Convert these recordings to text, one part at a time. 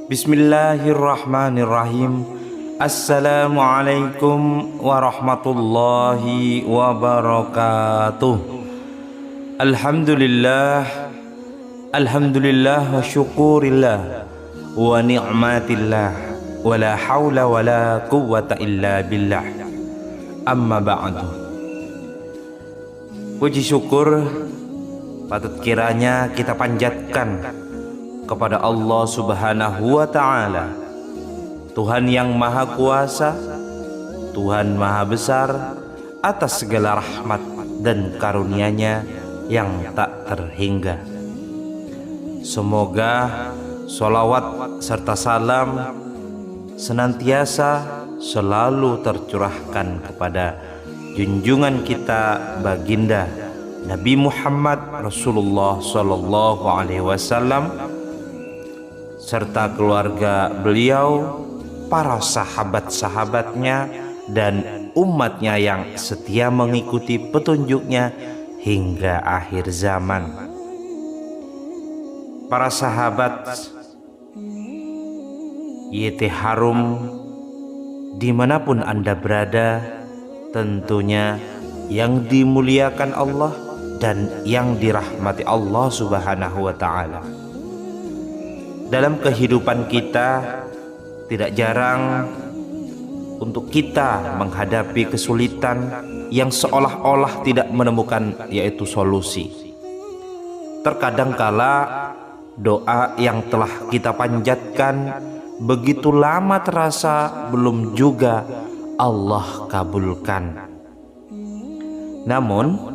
Bismillahirrahmanirrahim. Assalamualaikum warahmatullahi wabarakatuh. Alhamdulillah, alhamdulillah wa syukurillah wa ni'matillah wa la hawla wa la quwwata illa billah. Amma ba'du. Puji syukur patut kiranya kita panjatkan kepada Allah Subhanahu wa ta'ala, Tuhan yang maha kuasa, Tuhan maha besar, atas segala rahmat dan karunia-Nya yang tak terhingga. Semoga sholawat serta salam senantiasa selalu tercurahkan kepada junjungan kita baginda Nabi Muhammad Rasulullah Sallallahu Alaihi Wasallam serta keluarga beliau, para sahabat-sahabatnya, dan umatnya yang setia mengikuti petunjuknya hingga akhir zaman. Para sahabat YT Harum, dimanapun Anda berada, tentunya yang dimuliakan Allah dan yang dirahmati Allah Subhanahu wa ta'ala. Dalam kehidupan kita tidak jarang untuk kita menghadapi kesulitan yang seolah-olah tidak menemukan yaitu solusi. Terkadang kala doa yang telah kita panjatkan begitu lama terasa belum juga Allah kabulkan. Namun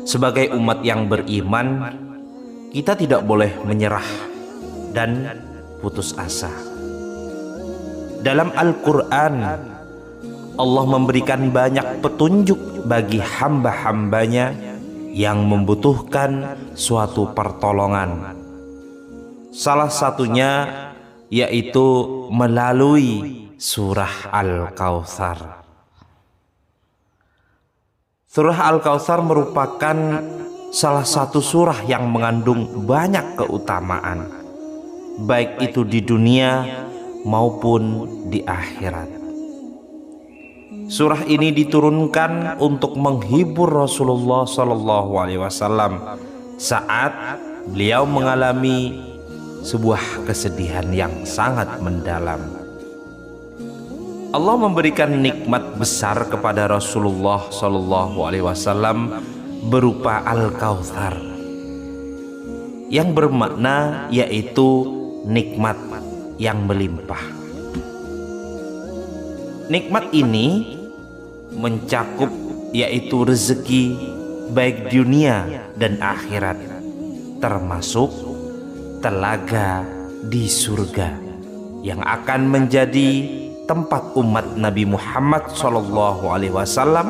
sebagai umat yang beriman, kita tidak boleh menyerah dan putus asa. Dalam Al-Quran, Allah memberikan banyak petunjuk bagi hamba-hambanya yang membutuhkan suatu pertolongan. Salah satunya yaitu melalui surah Al-Kautsar. Surah Al-Kautsar merupakan salah satu surah yang mengandung banyak keutamaan, baik itu di dunia maupun di akhirat. Surah ini diturunkan untuk menghibur Rasulullah Sallallahu Alaihi Wasallam saat beliau mengalami sebuah kesedihan yang sangat mendalam. Allah memberikan nikmat besar kepada Rasulullah Sallallahu Alaihi Wasallam berupa Al-Kautsar, yang bermakna yaitu nikmat yang melimpah. Nikmat ini mencakup yaitu rezeki baik dunia dan akhirat, termasuk telaga di surga yang akan menjadi tempat umat Nabi Muhammad SAW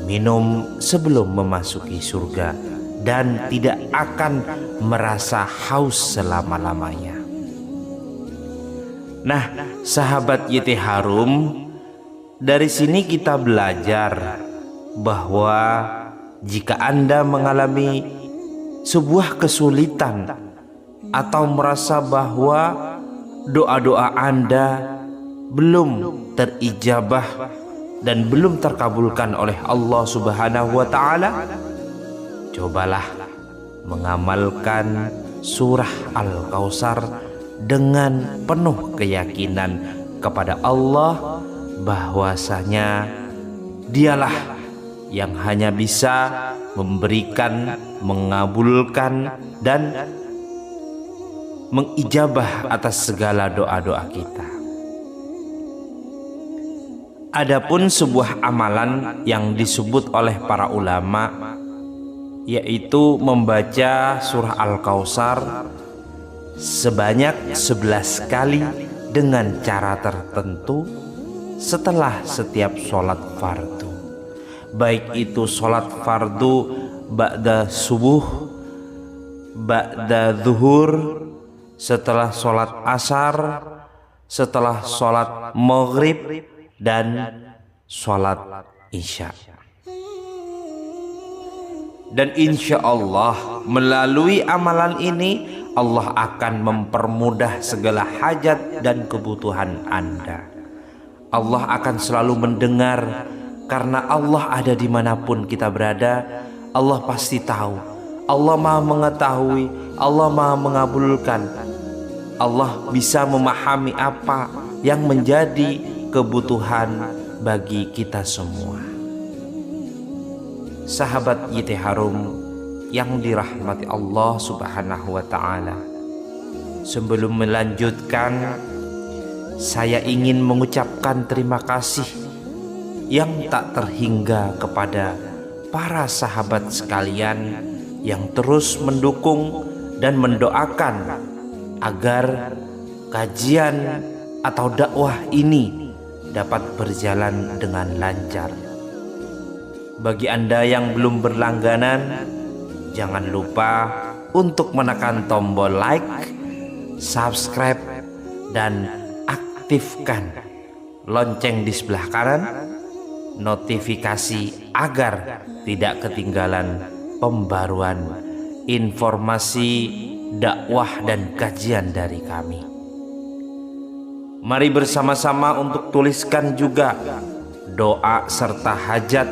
minum sebelum memasuki surga dan tidak akan merasa haus selama-lamanya. Nah, sahabat YT Harum, dari sini kita belajar bahwa jika Anda mengalami sebuah kesulitan atau merasa bahwa doa-doa Anda belum terijabah dan belum terkabulkan oleh Allah Subhanahu wa ta'ala, cobalah mengamalkan surah Al-Kautsar dengan penuh keyakinan kepada Allah bahwasanya Dialah yang hanya bisa memberikan, mengabulkan, dan mengijabah atas segala doa-doa kita. Adapun sebuah amalan yang disebut oleh para ulama yaitu membaca surah Al-Kautsar sebanyak 11 kali dengan cara tertentu setelah setiap sholat fardu, baik itu sholat fardu ba'da subuh, ba'da zuhur, setelah sholat asar, setelah sholat maghrib, dan sholat isya. Dan insya Allah melalui amalan ini Allah akan mempermudah segala hajat dan kebutuhan Anda. Allah akan selalu mendengar, karena Allah ada dimanapun kita berada. Allah pasti tahu. Allah Maha mengetahui. Allah Maha mengabulkan. Allah bisa memahami apa yang menjadi kebutuhan bagi kita semua. Sahabat YT Harum yang dirahmati Allah Subhanahu wa ta'ala, sebelum melanjutkan, saya ingin mengucapkan terima kasih yang tak terhingga kepada para sahabat sekalian yang terus mendukung dan mendoakan agar kajian atau dakwah ini dapat berjalan dengan lancar. Bagi Anda yang belum berlangganan, jangan lupa untuk menekan tombol like, subscribe, dan aktifkan lonceng di sebelah kanan, notifikasi agar tidak ketinggalan pembaruan informasi dakwah dan kajian dari kami. Mari bersama-sama untuk tuliskan juga doa serta hajat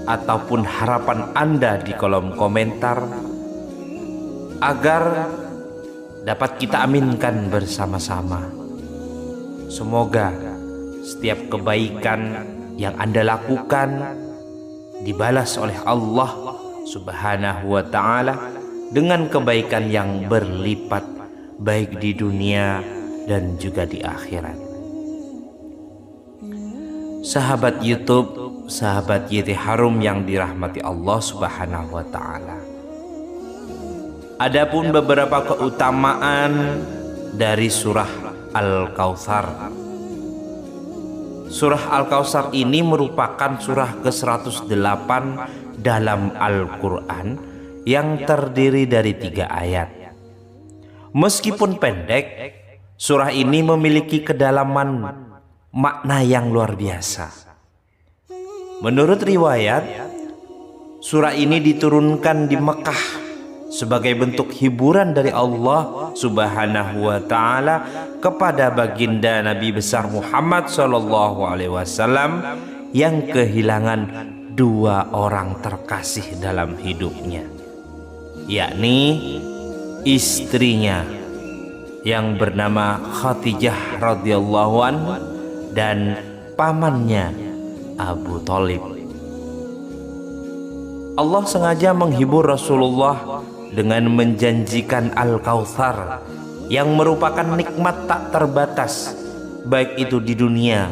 ataupun harapan Anda di kolom komentar agar dapat kita aminkan bersama-sama. Semoga setiap kebaikan yang Anda lakukan dibalas oleh Allah Subhanahu wa ta'ala dengan kebaikan yang berlipat, baik di dunia dan juga di akhirat. Sahabat YouTube, sahabat YT Harum yang dirahmati Allah Subhanahu wa ta'ala, adapun beberapa keutamaan dari surah Al-Kautsar. Surah Al-Kautsar ini merupakan surah ke-108 dalam Al-Quran yang terdiri dari 3 ayat. Meskipun pendek, surah ini memiliki kedalaman makna yang luar biasa. Menurut riwayat, surah ini diturunkan di Mekah sebagai bentuk hiburan dari Allah Subhanahu wa ta'ala kepada baginda Nabi besar Muhammad SAW yang kehilangan 2 orang terkasih dalam hidupnya, yakni istrinya yang bernama Khadijah radhiyallahu anha dan pamannya Abu Thalib. Allah sengaja menghibur Rasulullah dengan menjanjikan Al-Kautsar yang merupakan nikmat tak terbatas, baik itu di dunia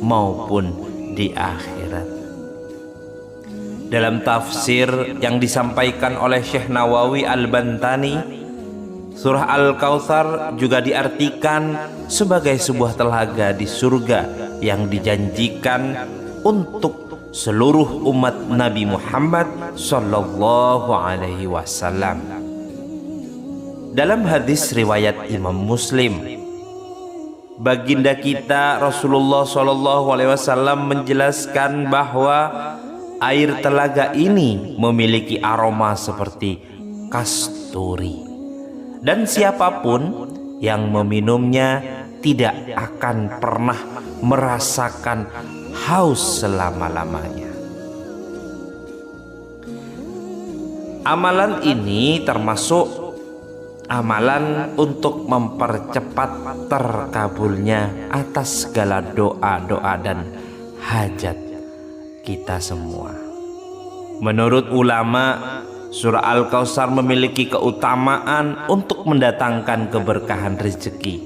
maupun di akhirat. Dalam tafsir yang disampaikan oleh Syekh Nawawi Al-Bantani, surah Al-Kautsar juga diartikan sebagai sebuah telaga di surga yang dijanjikan untuk seluruh umat Nabi Muhammad sallallahu alaihi wasallam. Dalam hadis riwayat Imam Muslim, baginda kita Rasulullah sallallahu alaihi wasallam menjelaskan bahwa air telaga ini memiliki aroma seperti kasturi, dan siapapun yang meminumnya tidak akan pernah merasakan haus selama-lamanya. Amalan ini termasuk amalan untuk mempercepat terkabulnya atas segala doa-doa dan hajat kita semua. Menurut ulama, surah Al-Kautsar memiliki keutamaan untuk mendatangkan keberkahan rezeki,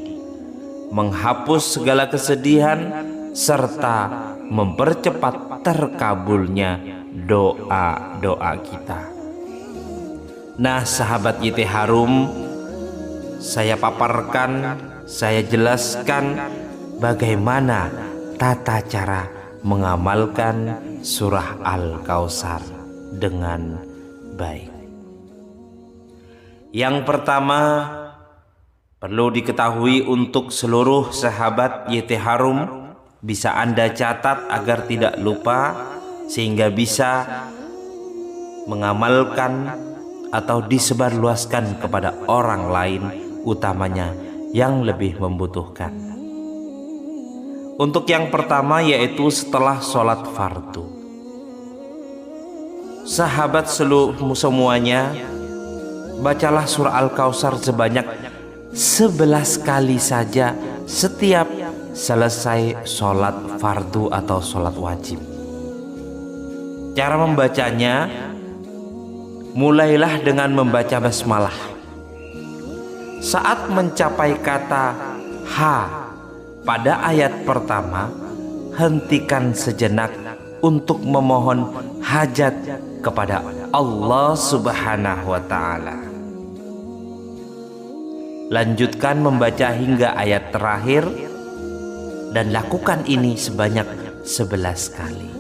menghapus segala kesedihan, serta mempercepat terkabulnya doa-doa kita. Nah, sahabat YT Harum, saya paparkan, saya jelaskan bagaimana tata cara mengamalkan surah Al-Kautsar dengan baik. Yang pertama, perlu diketahui untuk seluruh sahabat YT Harum, bisa Anda catat agar tidak lupa, sehingga bisa mengamalkan atau disebarluaskan kepada orang lain, utamanya yang lebih membutuhkan. Untuk yang pertama yaitu setelah sholat fardu. Sahabat semuanya, bacalah surah Al-Kautsar sebanyak 11 kali saja setiap selesai sholat fardu atau sholat wajib. Cara membacanya, mulailah dengan membaca basmalah. Saat mencapai kata ha pada ayat pertama, hentikan sejenak untuk memohon hajat kepada Allah Subhanahu wa ta'ala. Lanjutkan membaca hingga ayat terakhir dan lakukan ini sebanyak 11 kali.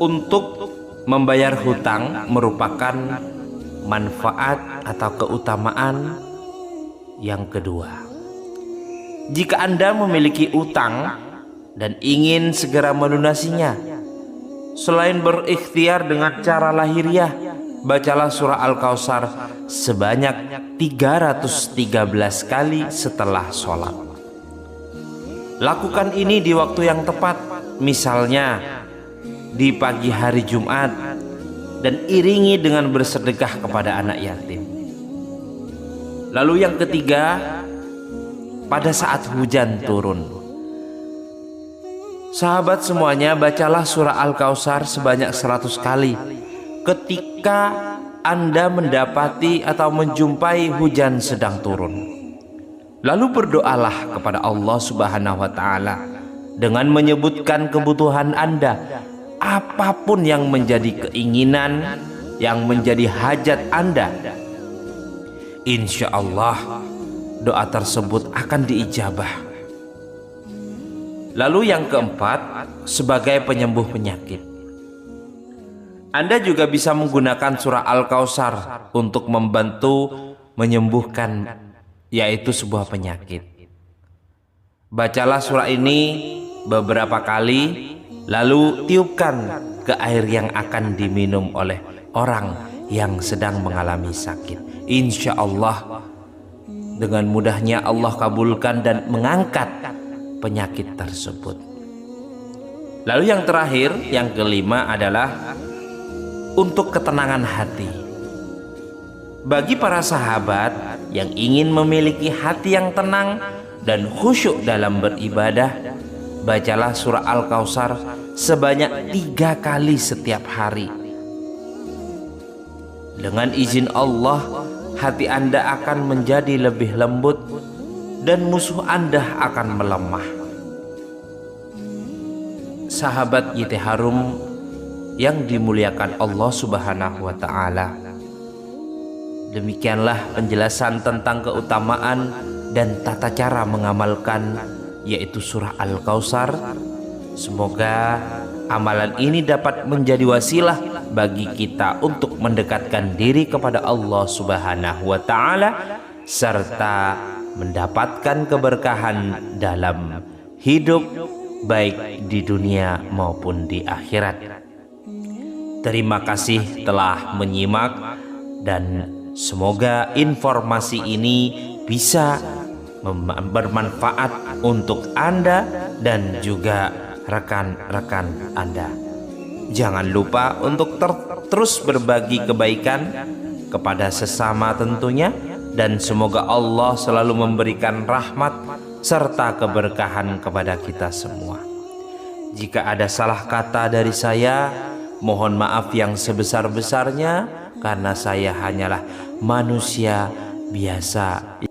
Untuk membayar hutang merupakan manfaat atau keutamaan yang kedua. Jika Anda memiliki utang dan ingin segera melunasinya, selain berikhtiar dengan cara lahiriah, bacalah surah Al-Kautsar sebanyak 313 kali setelah sholat. Lakukan ini di waktu yang tepat, misalnya di pagi hari Jumat, dan iringi dengan bersedekah kepada anak yatim. Lalu yang ketiga, pada saat hujan turun. Sahabat semuanya, bacalah surah Al-Kautsar sebanyak 100 kali ketika Anda mendapati atau menjumpai hujan sedang turun. Lalu berdoalah kepada Allah Subhanahu wa ta'ala dengan menyebutkan kebutuhan Anda, apapun yang menjadi keinginan, yang menjadi hajat Anda. Insya Allah doa tersebut akan diijabah. Lalu yang keempat, sebagai penyembuh penyakit. Anda juga bisa menggunakan surah Al-Kautsar untuk membantu menyembuhkan, yaitu sebuah penyakit. Bacalah surah ini beberapa kali, lalu tiupkan ke air yang akan diminum oleh orang yang sedang mengalami sakit. Insya Allah dengan mudahnya Allah kabulkan dan mengangkat penyakit tersebut. Lalu yang terakhir, yang kelima adalah untuk ketenangan hati. Bagi para sahabat yang ingin memiliki hati yang tenang dan khusyuk dalam beribadah, bacalah surah Al-Kautsar sebanyak 3 kali setiap hari. Dengan izin Allah, hati Anda akan menjadi lebih lembut dan musuh Anda akan melemah. Sahabat YT Harum yang dimuliakan Allah Subhanahu wa ta'ala, demikianlah penjelasan tentang keutamaan dan tata cara mengamalkan, yaitu surah Al-Kautsar. Semoga amalan ini dapat menjadi wasilah bagi kita untuk mendekatkan diri kepada Allah Subhanahu wa ta'ala serta mendapatkan keberkahan dalam hidup, baik di dunia maupun di akhirat. Terima kasih telah menyimak dan semoga informasi ini bisa bermanfaat untuk Anda dan juga rekan-rekan Anda. Jangan lupa untuk terus berbagi kebaikan kepada sesama tentunya, dan semoga Allah selalu memberikan rahmat serta keberkahan kepada kita semua. Jika ada salah kata dari saya, mohon maaf yang sebesar-besarnya, karena saya hanyalah manusia biasa.